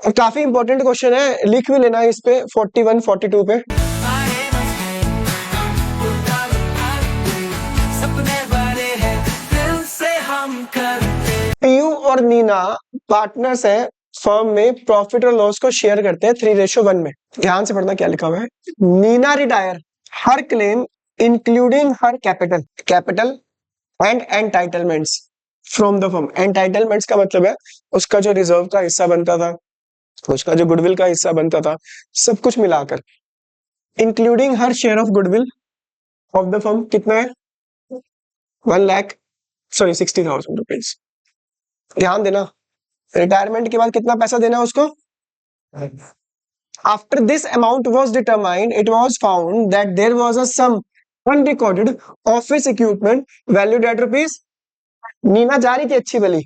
और काफी important question है, लिख भी लेना इस पे 41 42 पे। पीयू और नीना पार्टनर्स हैं, फर्म में प्रॉफिट और लॉस को शेयर करते हैं 3:1 में। ध्यान से पढ़ना क्या लिखा हुआ है। Neena retire her claim including her capital and entitlements from the firm. Entitlements का मतलब है उसका जो रिजर्व का हिस्सा बनता था, उसका जो गुडविल का हिस्सा बनता था, सब कुछ मिलाकर, including her share of goodwill of the firm. कितना है? 60,000 रुपीज। ध्यान देना, रिटायरमेंट के बाद कितना पैसा देना है उसको। After this amount was determined it was found that there was a some unrecorded office equipment valued at rupees. Neena जा रही थी अच्छी भली,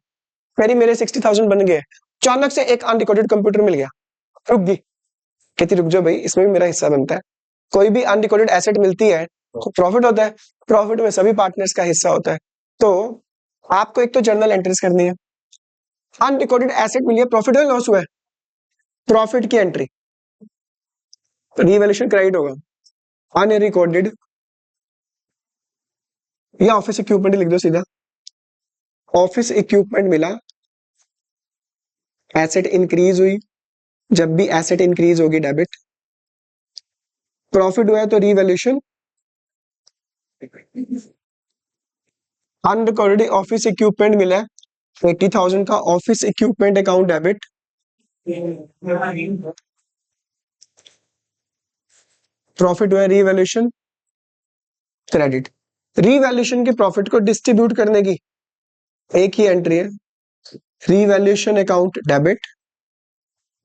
कह रही मेरे 60,000 बन गए, अचानक से एक अनरिकॉर्डेड कंप्यूटर मिल गया, रुक गई, कहती रुक जाओ भाई, इसमें भी मेरा हिस्सा बनता है। कोई भी अनरिकॉर्डेड एसेट मिलती है तो प्रॉफिट होता है, प्रॉफिट में सभी पार्टनर्स का हिस्सा होता है। तो आपको एक तो जर्नल एंट्रीज करनी है। अनरिकॉर्डेड एसेट मिली है, प्रॉफिट है लॉस हुआ है, प्रॉफिट की एंट्री, रिवैल्यूएशन क्रेडिट होगा। अनरिकॉर्डेड या ऑफिस इक्विपमेंट लिख दो सीधा, ऑफिस इक्विपमेंट मिला, एसेट इंक्रीज हुई, जब भी एसेट इंक्रीज होगी डेबिट, प्रॉफिट हुआ है तो रिवैल्यूएशन, अनरिकॉर्डेड ऑफिस इक्विपमेंट मिला है 80,000 का, office equipment account debit, profit हुआ है रिवैल्यूएशन क्रेडिट। रिवैल्यूएशन के प्रॉफिट को डिस्ट्रीब्यूट करने की एक ही एंट्री है, revaluation account debit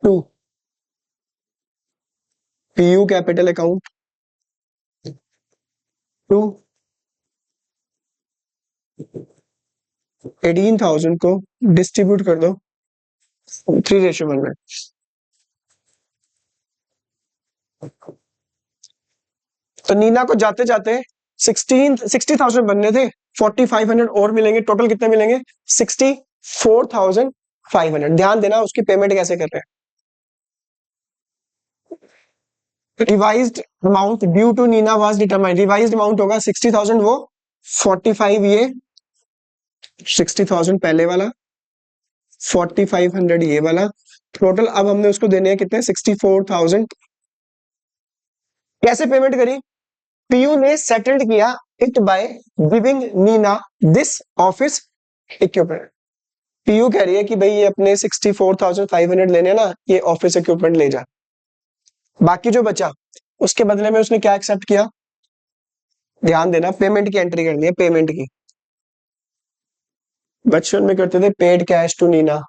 to PU capital account to 18,000 को डिस्ट्रीब्यूट कर दो 3:1 में। तो नीना को जाते जाते 60,000 बनने थे, 4,500 और मिलेंगे, टोटल कितने मिलेंगे 64,500। ध्यान देना उसकी पेमेंट कैसे कर रहे हैं। Revised amount due to Neena was determined, revised amount होगा 60,000 वो, 45 ये, 60,000 पहले वाला, 4,500 ये वाला, टोटल अब हमने उसको देने हैं कितने 64,000। कैसे पेमेंट करी? पीयू ने सेटल्ड किया it by giving Neena this office equipment. PU कह रही है कि भाई ये अपने 64,500 लेने ना, ये ऑफिस इक्विपमेंट ले जा। बाकी जो बचा उसके बदले में उसने क्या एक्सेप्ट किया, ध्यान देना, पेमेंट की एंट्री करनी है, पेमेंट की। बचपन में करते थे paid cash to Neena,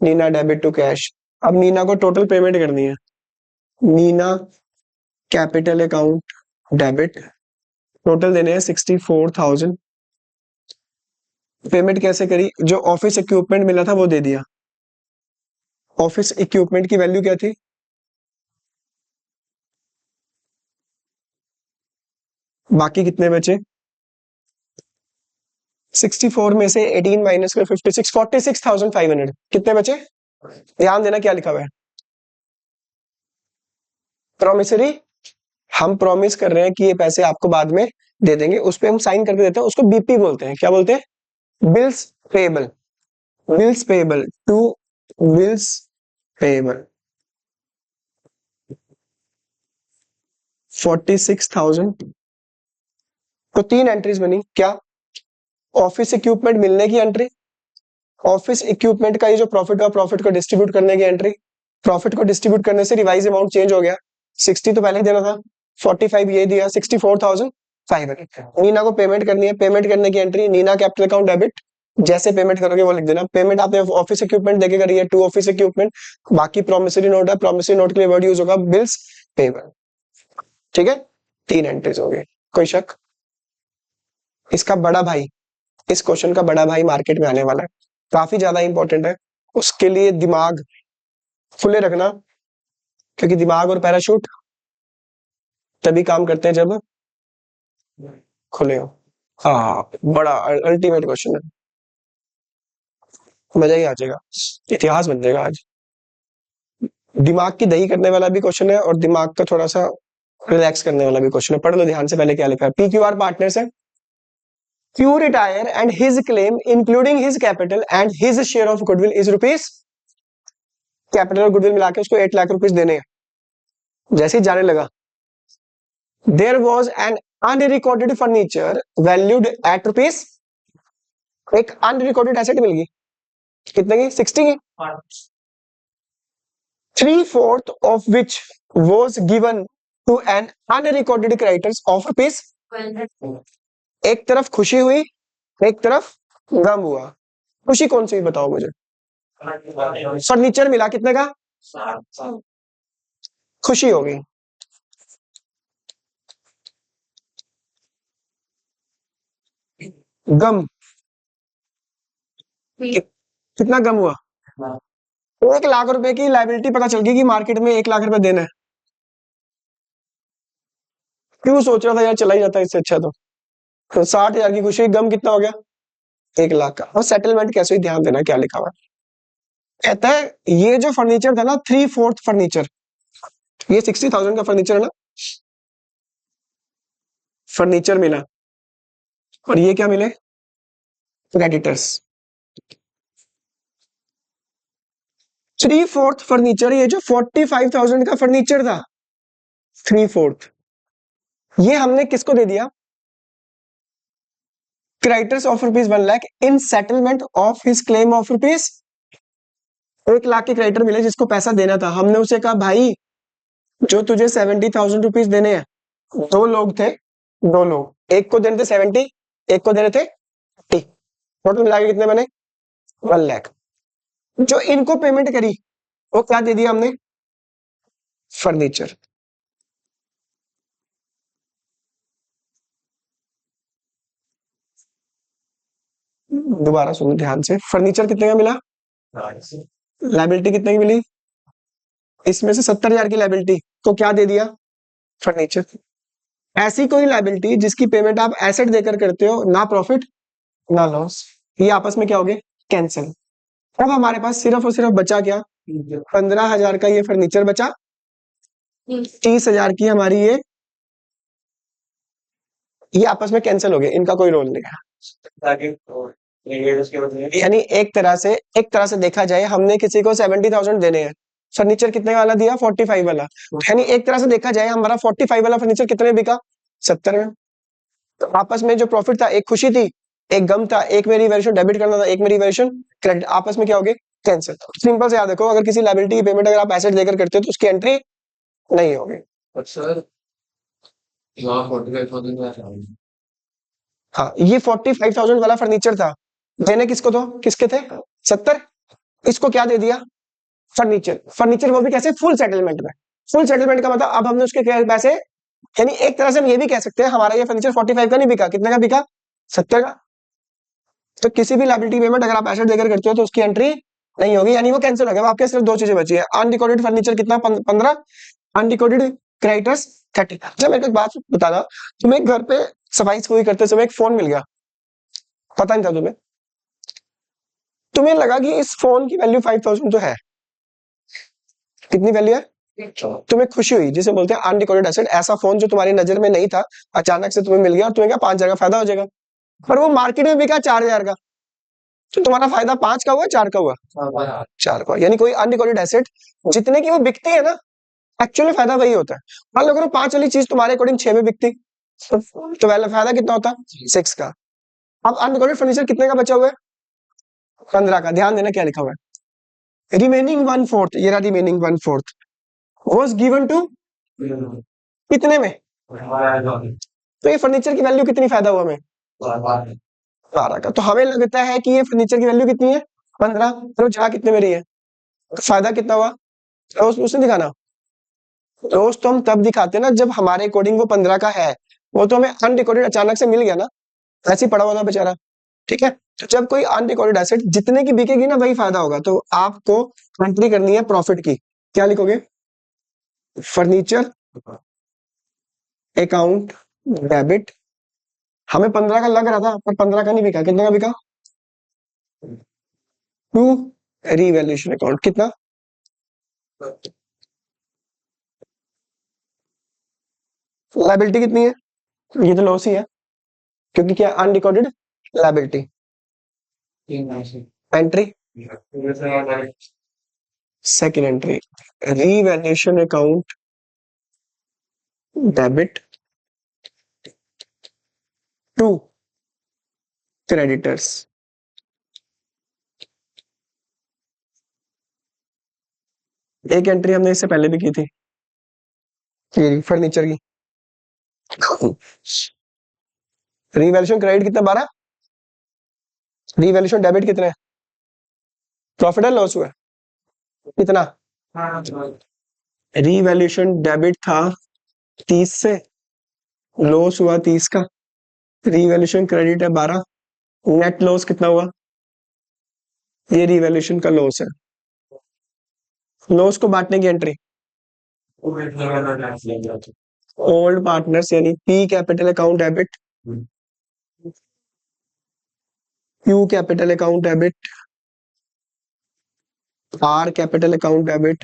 Neena debit to cash. अब नीना को टोटल पेमेंट करनी है, Neena capital account debit, total देने हैं 64,000। पेमेंट कैसे करी? जो ऑफिस इक्विपमेंट मिला था वो दे दिया। ऑफिस इक्विपमेंट की वैल्यू क्या थी? बाकी कितने बचे? 64 में से 18 माइनस कर 56, 46,500। कितने बचे? ध्यान देना क्या लिखा हुआ है, प्रोमिसरी। हम प्रॉमिस कर रहे हैं कि ये पैसे आपको बाद में दे देंगे, उस पर हम साइन करके देते हैं, उसको बीपी बोलते हैं। क्या बोलते हैं? Bills payable, bills payable to bills payable 46,000। तो 3 एंट्रीज बनी। क्या? ऑफिस इक्विपमेंट मिलने की एंट्री, ऑफिस इक्विपमेंट का ये जो प्रॉफिट हुआ, प्रॉफिट को डिस्ट्रीब्यूट करने की एंट्री, प्रॉफिट को डिस्ट्रीब्यूट करने से रिवाइज अमाउंट चेंज हो गया, 60 तो पहले ही देना था, 45 ये दिया, 64,500। नीना को पेमेंट करनी है, पेमेंट करने की entry Neena capital account debit, जैसे पेमेंट करोगे वो लिख देना। पेमेंट आपने ऑफिस इक्विपमेंट देके करी है, टू ऑफिस इक्विपमेंट, बाकी प्रोमिसरी नोट है, प्रोमिसरी नोट के लिए वर्ड यूज होगा बिल्स पेबल। ठीक है, 3 एंट्रीज हो गई। कोई शक? इसका बड़ा भाई, इस क्वेश्चन का बड़ा भाई मार्केट में आने वाला है, काफी ज्यादा इंपॉर्टेंट है, उसके लिए दिमाग खुले रखना, क्योंकि दिमाग और पैराशूट तभी काम करते हैं जब खुले हो। हाँ, बड़ा अल्टीमेट क्वेश्चन है, मजा ही आ जाएगा, इतिहास बन जाएगा आज। दिमाग की दही करने वाला भी क्वेश्चन है और दिमाग का थोड़ा सा रिलैक्स करने वाला भी क्वेश्चन है। पढ़ लो ध्यान से पहले क्या लिखा है। PQR पार्टनर्स है। Q retire and his claim including his capital and his share of goodwill is rupees, capital और गुडविल मिला के उसको 8 लाख रुपीस देने हैं। जैसे ही जाने लगा, there was an unrecorded furniture valued at rupees, एक अनरिकॉर्डेड एसेट मिल गई, कितने की? 60 की। 3/4 of which was given to an unrecorded creditors of rupees। एक तरफ खुशी हुई, एक तरफ गम हुआ। खुशी कौन सी बताओ मुझे? फर्नीचर मिला कितने का? खुशी होगी। गम कितना गम हुआ? 1 लाख रुपए की लाइबिलिटी पता चल गई कि मार्केट में 1 लाख रुपए देना है। क्यों सोच रहा था यार चला ही जाता इससे अच्छा। तो 60,000 की खुशी, गम कितना हो गया? 1 लाख का। और सेटलमेंट कैसे, ध्यान देना क्या लिखा हुआ है। कहता है ये जो फर्नीचर था ना, 3/4 फर्नीचर, ये 60,000 का फर्नीचर है ना, फर्नीचर मिला और ये क्या मिले? क्रेडिटर्स। 3/4 फर्नीचर, ये जो 45,000 का फर्नीचर था, 3/4 ये हमने किसको दे दिया? Creditors of rupees 1 lakh in settlement of his claim of rupees 1 lakh के क्रेडिटर मिले जिसको पैसा देना था। हमने उसे कहा भाई जो तुझे 70,000 रुपीज देने हैं, 2 लोग थे, 2 लोग, एक को देने थे 70, एक को देने थे 50, टोटल मिला के कितने बने? 1 लाख। जो इनको पेमेंट करी वो क्या दे दिया हमने? फर्नीचर। दोबारा सुनो ध्यान से, फर्नीचर कितने का मिला? लाइबिलिटी कितने की मिली? इसमें से 70,000 की लाइबिलिटी को क्या दे दिया? फर्नीचर। ऐसी कोई लाइबिलिटी जिसकी पेमेंट आप एसेट देकर करते हो, ना प्रॉफिट ना लॉस, ये आपस में क्या हो गए? कैंसिल। अब हमारे पास सिर्फ और सिर्फ बचा क्या? 15,000 का ये फर्नीचर बचा, 30,000 की हमारी ये आपस में कैंसिल हो गए, इनका कोई रोल नहीं है। यानी एक तरह से देखा जाए, हमने किसी को 70,000 देने हैं, फर्नीचर कितने वाला दिया? 45 वाला। यानी एक तरह से देखा जाए हमारा 45 वाला फर्नीचर कितने में बिका? 70 में। तो आपस में जो प्रॉफिट था, एक खुशी थी, एक गम था, एक में रिवैल्यूएशन डेबिट करना था, एक में रिवैल्यूएशन क्रेडिट, आपस में क्या हो गए? कैंसिल। सिंपल से याद रखो, अगर किसी लायबिलिटी की पेमेंट अगर आप एसेट देकर करते हो तो उसकी एंट्री नहीं होगी। हाँ, ये 45,000 वाला फर्नीचर था, देने किसको तो? किसके थे? 70। इसको क्या दे दिया? फर्नीचर। फर्नीचर वो भी कैसे? फुल सेटलमेंट में। फुल सेटलमेंट का मतलब अब हमने उसके पैसे, यानी एक तरह से हम ये भी कह सकते हैं हमारा ये फर्नीचर 45 का नहीं बिका, कितने का बिका? 70 का। तो किसी भी लायबिलिटी पेमेंट अगर आप एसेट देकर करते हो तो उसकी एंट्री नहीं होगी, यानी वो कैंसिल हो गया। आपके सिर्फ 2 चीजें बची है, अनरिकॉर्डेड फर्नीचर कितना? 15, अनरिकॉर्डेड क्रेडिटर्स 30। अच्छा मेरे को एक बात बता दो, तुम्हें घर पे सफाई सफाई करते समय एक फोन मिल गया, पता नहीं था तुम्हें, तुम्हें लगा कि इस फोन की वैल्यू 5,000 तो है, कितनी वैल्यू है? तुम्हें खुशी हुई, जिसे बोलते हैं अनरिकॉर्डेड एसेट। ऐसा फोन जो तुम्हारी नजर में नहीं था, अचानक से तुम्हें मिल गया और तुम्हें क्या 5,000 का फायदा हो जाएगा, पर वो मार्केट में बिका 4,000 का, तो तुम्हारा फायदा 5 का हुआ, 4 का हुआ? 4 का। यानी कोई अनरिकॉर्डेड एसेट जितने की वो बिकती है ना, एक्चुअली फायदा वही होता है। मान लो अगर 5 वाली चीज तुम्हारे अकॉर्डिंग 6 में बिकती तो फायदा कितना होता? 6 का। अब अनरिकॉर्डेड फर्नीचर कितने का बचा हुआ है? 15 का। ध्यान देना क्या लिखा हुआ है, रिमेनिंग 1/4, ये रहा रिमेनिंग 1/4 वाज गिवन टू कितने में? तो ये फर्नीचर की वैल्यू कितनी फायदा हुआ हमें? 12 का। तो हमें लगता है कि ये फर्नीचर की वैल्यू कितनी है? 15। तो जा कितने में रही है? तो फायदा कितना हुआ? रोज उसने दिखाना, रोज तो हम तब दिखाते ना जब हमारे अकॉर्डिंग वो 15 का है, वो तो हमें अनरिकॉर्डेड अचानक से मिल गया ना, ऐसे ही पड़ा हुआ था बेचारा। ठीक है, तो जब कोई अनरिकॉर्डेड एसेट जितने की बिकेगी ना वही फायदा होगा। तो आपको एंट्री करनी है प्रॉफिट की, क्या लिखोगे? Furniture account debit. हमें 15 का लग रहा था पर 15 का नहीं बिका, कितने का बिका? टू रिवैल्यूएशन अकाउंट, कितना? लायबिलिटी कितनी है? ये तो लॉस ही है, क्योंकि क्या unrecorded liability. Entry second entry, revaluation account debit to creditors. एक एंट्री हमने इससे पहले भी की थी, ये फर्नीचर की। रीवैल्यूएशन क्रेडिट कितना? 12। रीवैल्यूएशन डेबिट कितना है? प्रॉफिट है लॉस हुआ है? कितना? रीवैल्यूएशन डेबिट था 30 से, लॉस हुआ 30 का। रीवैल्यूएशन क्रेडिट है 12, नेट लॉस कितना हुआ? ये रीवैल्यूएशन का लॉस है। लॉस को बांटने की एंट्री, ओल्ड पार्टनर्स यानी P capital account debit, Q capital account debit, are capital account debit,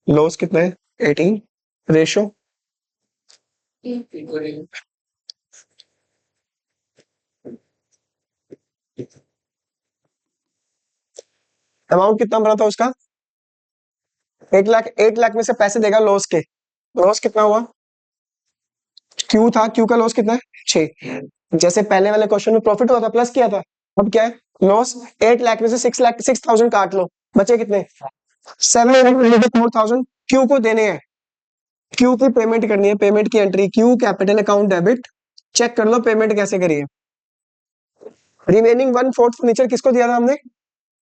loss कितना है? 18। रेशो अमाउंट कितना बना था उसका? 1 लाख। 1 लाख में से पैसे देगा लॉस के, लॉस कितना हुआ? क्यू था, क्यू का लॉस कितना है? 6। जैसे पहले वाले क्वेश्चन में प्रॉफिट हुआ था, प्लस किया था, अब क्या है? लॉस। 8 लाख में से 6,000 काट लो, बचे कितने? 7,4,000 क्यू को देने हैं, क्यू की पेमेंट करनी है। पेमेंट की entry, Q capital account debit, check कर लो पेमेंट कैसे करिए। रिमेनिंग 1/4 फर्नीचर किसको दिया था हमने?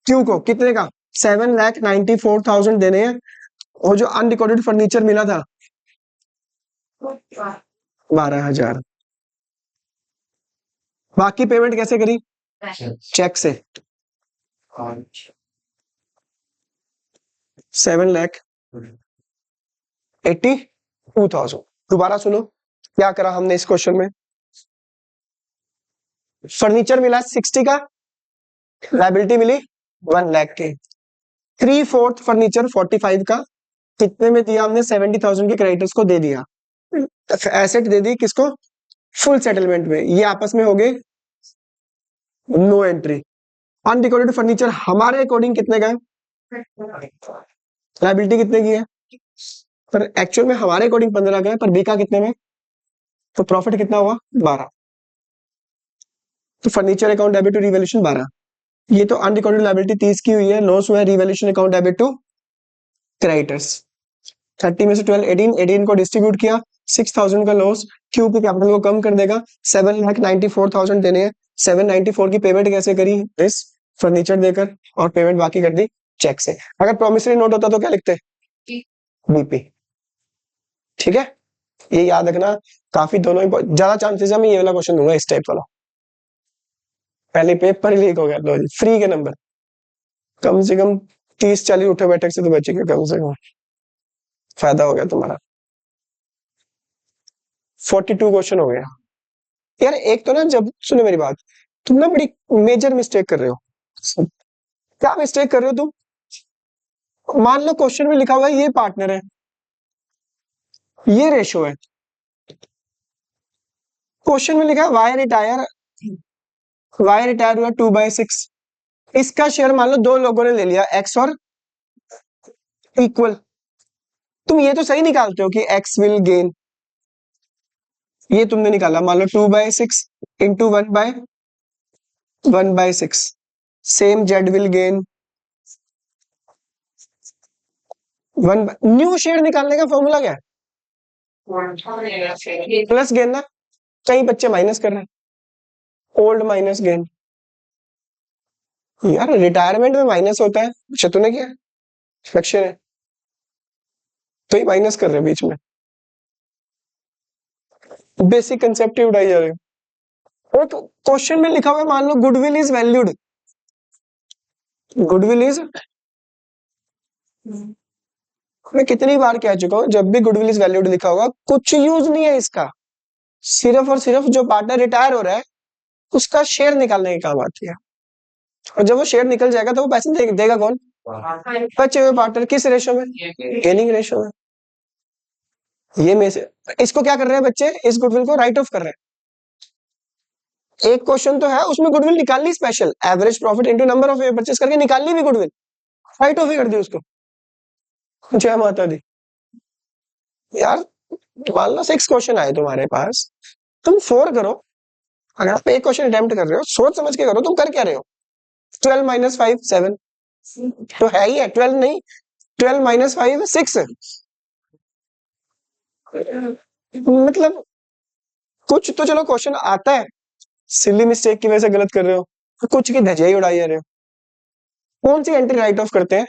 क्यू को। कितने का? 7,94,000 देने हैं, और जो अनरिकॉर्डेड फर्नीचर मिला था 12,000। बाकी पेमेंट कैसे करी? चेक से। 7,82,000। दोबारा सुनो क्या करा हमने इस क्वेश्चन में। फर्नीचर मिला 60 का, लायबिलिटी मिली 1 लाख के। 3/4 फर्नीचर 45 का, कितने में दिया हमने? 70,000 के क्रेडिटर्स को दे दिया। एसेट दे दी किसको? फुल सेटलमेंट में। ये आपस में हो गए नो एंट्री। अनरिकॉर्डेड फर्नीचर हमारे अकॉर्डिंग कितने का है? लायबिलिटी कितने की है? पर एक्चुअल में हमारे अकॉर्डिंग 15 का है, पर बिका कितने में? तो प्रॉफिट कितना हुआ? 12। तो furniture account debit to revaluation 12। ये तो अनरिकॉर्डेड लायबिलिटी 30 की हुई है, लॉस हुआ है revaluation account debit to creditors. 30 में से 12, 18 को डिस्ट्रीब्यूट किया, 6,000 का लॉस, क्यू के कैपिटल को कम कर देगा। 7,94,000 देने हैं, 794 की पेमेंट कैसे करी? इस फर्नीचर देकर, और पेमेंट बाकी कर दी चेक से। अगर प्रोमिसरी नोट होता तो क्या लिखते? बीपी। ठीक है, ये याद रखना। काफी दोनों ज्यादा चांसेस है मैं ये वाला क्वेश्चन दूंगा, इस टाइप वाला। पहले पेपर लीक हो गया, लो जी फ्री के नंबर। कम से कम 30-40 उठे बैठक से तो बचेगा, कम से कम फायदा हो गया तुम्हारा। 42 क्वेश्चन हो गया यार। एक तो ना, जब सुनो मेरी बात, तुम ना बड़ी मेजर मिस्टेक कर रहे हो। क्या मिस्टेक कर रहे हो तुम? मान लो क्वेश्चन में लिखा हुआ है ये पार्टनर है, ये रेशो है। क्वेश्चन में लिखा है वाई रिटायर हुआ 2/6। इसका शेयर मान लो दो लोगों ने ले लिया, एक्स और इक्वल। तुम ये तो सही निकालते हो कि एक्स विल गेन, ये तुमने निकाला। मान लो 2/6 into 1/6, same Z will gain 1। New share निकालने का फॉर्मूला क्या है? प्लस गेन ना। कई बच्चे माइनस कर रहे हैं, ओल्ड माइनस गेन। यार रिटायरमेंट में माइनस होता है, शत्रु ने किया लक्ष्य है, तो ही माइनस कर रहे हैं बीच में। बेसिक कंसेप्ट ही उड़ाई जा रहे हैं। और तो क्वेश्चन में लिखा हुआ है, मान लो goodwill is valued, goodwill is, मैं कितनी बार कह चुका हूं, जब भी गुडविल इज वैल्यूड लिखा होगा कुछ यूज नहीं है इसका, सिर्फ और सिर्फ जो पार्टनर रिटायर हो रहा है उसका शेयर निकालने के काम आती है। और जब वो शेयर निकल जाएगा तो वो पैसे देगा कौन? बचे हुए पार्टनर किस रेशो में? गेनिंग रेशो में। ये में से इसको क्या कर रहे हैं बच्चे? इस गुडविल को राइट ऑफ कर रहे हैं। एक क्वेश्चन तो है उसमें गुडविल निकालनी special, average profit into number of purchase करके निकालनी भी गुडविल, राइट ऑफ ही कर दी उसको। जय माता दी। यार मान लो 6 क्वेश्चन आए तुम्हारे पास, तुम 4 करो। अगर आप एक क्वेश्चन अटेम्प्ट कर रहे हो सोच समझ के करो, तुम कर क्या रहे हो? 12 माइनस 5 7 तो है ही है, 12 नहीं, 12 माइनस 5 6। मतलब कुछ तो चलो क्वेश्चन आता है, सिली मिस्टेक की वजह से गलत कर रहे हो, तो कुछ की धजिया ही उड़ाई जा रहे हो। कौन सी एंट्री राइट ऑफ करते हैं?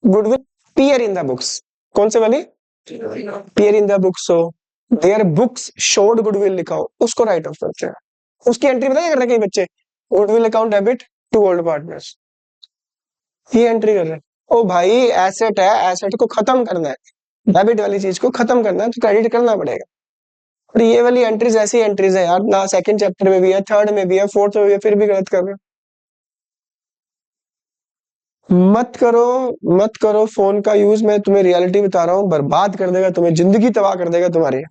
Goodwill appear in the books. कौन से वाली? पियर इन द बुक्स हो, देयर बुक्स शोड गुडविल लिखा हो, उसको राइट ऑफ करते हैं। उसकी एंट्री पता क्या कर रहे हैं कई बच्चे? Goodwill account debit to old partners, ये एंट्री कर रहे हैं। ओ भाई एसेट है, एसेट को खत्म करना है, डेबिट वाली चीज को खत्म करना है तो क्रेडिट करना पड़ेगा। और ये वाली एंट्रीज ऐसी एंट्रीज है यार, ना सेकंड चैप्टर में भी है, थर्ड में भी है, फोर्थ में भी है, फिर भी गलत कर रहे हो। मत करो, मत करो फोन का यूज, मैं तुम्हें रियलिटी बता रहा हूँ, बर्बाद कर देगा तुम्हें, जिंदगी तबाह कर देगा तुम्हारी,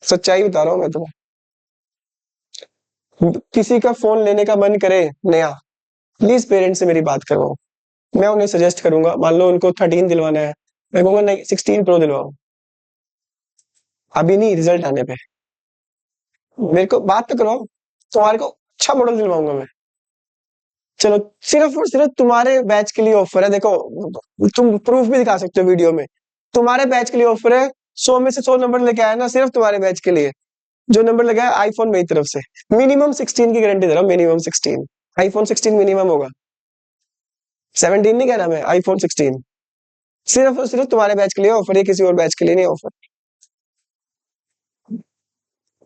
सच्चाई बता रहा हूँ मैं तुम्हें। किसी का फोन लेने का मन करे नया, प्लीज पेरेंट्स से मेरी बात करवाओ। मैं उन्हें सजेस्ट करूंगा, मान लो उनको 13 दिलवाना है, मैं कहूंगा नहीं 16 प्रो दिलवाओ, अभी नहीं रिजल्ट आने पे। मेरे को बात तो करो, तुम्हारे को अच्छा मॉडल दिलवाऊंगा मैं। चलो सिर्फ और सिर्फ तुम्हारे बैच के लिए ऑफर है, देखो तुम प्रूफ भी दिखा सकते हो वीडियो में। तुम्हारे बैच के लिए ऑफर है, 100 में से 100 नंबर लेके आया ना, सिर्फ तुम्हारे बैच के लिए, जो नंबर लगा है आईफोन मेरी तरफ से, मिनिमम 16 की गारंटी दे रहा हूँ, मिनिमम 16, आईफोन 16 मिनिमम होगा, 17 नहीं कह रहा मैं, आईफोन 16। सिर्फ और सिर्फ तुम्हारे बैच के लिए ऑफर है, किसी और बैच के लिए नहीं ऑफर।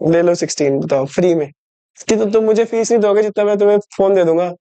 ले लो 16, बताओ फ्री में कि तो तुम मुझे फीस नहीं दोगे जितना मैं तुम्हें फोन दे दूंगा।